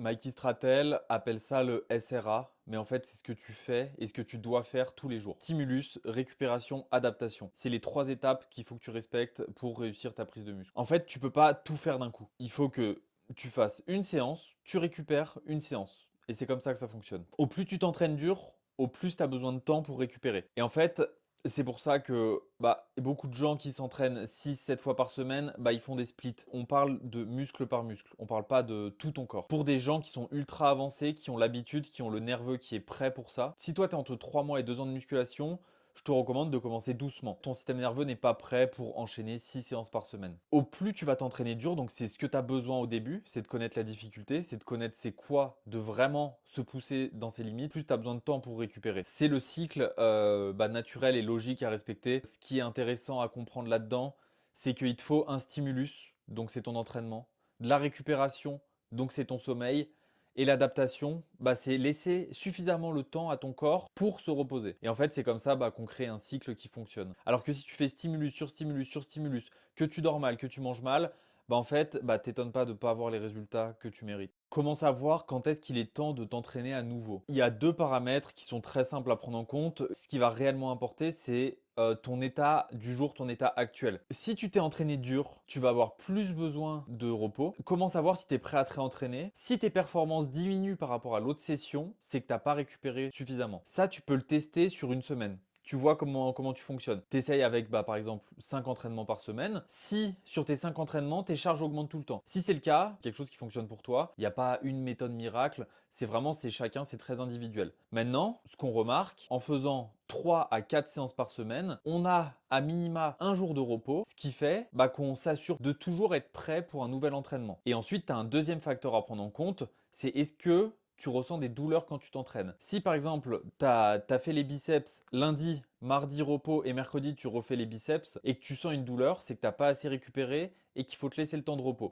Mikey Stratel appelle ça le SRA, mais en fait, c'est ce que tu fais et ce que tu dois faire tous les jours. Stimulus, récupération, adaptation. C'est les 3 étapes qu'il faut que tu respectes pour réussir ta prise de muscle. En fait, tu peux pas tout faire d'un coup. Il faut que tu fasses une séance, tu récupères une séance. Et c'est comme ça que ça fonctionne. Au plus tu t'entraînes dur, au plus tu as besoin de temps pour récupérer. Et en fait, c'est pour ça que beaucoup de gens qui s'entraînent 6, 7 fois par semaine, ils font des splits. On parle de muscle par muscle, on parle pas de tout ton corps. Pour des gens qui sont ultra avancés, qui ont l'habitude, qui ont le nerveux qui est prêt pour ça, si toi tu es entre 3 mois et 2 ans de musculation, je te recommande de commencer doucement. Ton système nerveux n'est pas prêt pour enchaîner 6 séances par semaine. Au plus tu vas t'entraîner dur, donc c'est ce que tu as besoin au début, c'est de connaître la difficulté, c'est de connaître c'est quoi de vraiment se pousser dans ses limites, plus tu as besoin de temps pour récupérer. C'est le cycle naturel et logique à respecter. Ce qui est intéressant à comprendre là-dedans, c'est qu'il te faut un stimulus, donc c'est ton entraînement, de la récupération, donc c'est ton sommeil, et l'adaptation, c'est laisser suffisamment le temps à ton corps pour se reposer. Et en fait, c'est comme ça qu'on crée un cycle qui fonctionne. Alors que si tu fais stimulus sur stimulus sur stimulus, que tu dors mal, que tu manges mal, en fait, t'étonnes pas de ne pas avoir les résultats que tu mérites. Comment savoir quand est-ce qu'il est temps de t'entraîner à nouveau? Il y a 2 paramètres qui sont très simples à prendre en compte. Ce qui va réellement importer, c'est ton état du jour, ton état actuel. Si tu t'es entraîné dur, tu vas avoir plus besoin de repos. Comment savoir si tu es prêt à te réentraîner? Si tes performances diminuent par rapport à l'autre session, c'est que tu n'as pas récupéré suffisamment. Ça, tu peux le tester sur une semaine. Tu vois comment tu fonctionnes. Tu essayes avec, par exemple, 5 entraînements par semaine. Si sur tes 5 entraînements, tes charges augmentent tout le temps. Si c'est le cas, quelque chose qui fonctionne pour toi, il n'y a pas une méthode miracle. C'est chacun, c'est très individuel. Maintenant, ce qu'on remarque, en faisant 3 à 4 séances par semaine, on a à minima un jour de repos, ce qui fait qu'on s'assure de toujours être prêt pour un nouvel entraînement. Et ensuite, tu as un deuxième facteur à prendre en compte, c'est est-ce que tu ressens des douleurs quand tu t'entraînes. Si par exemple, tu as fait les biceps lundi, mardi repos et mercredi tu refais les biceps et que tu sens une douleur, c'est que tu n'as pas assez récupéré et qu'il faut te laisser le temps de repos.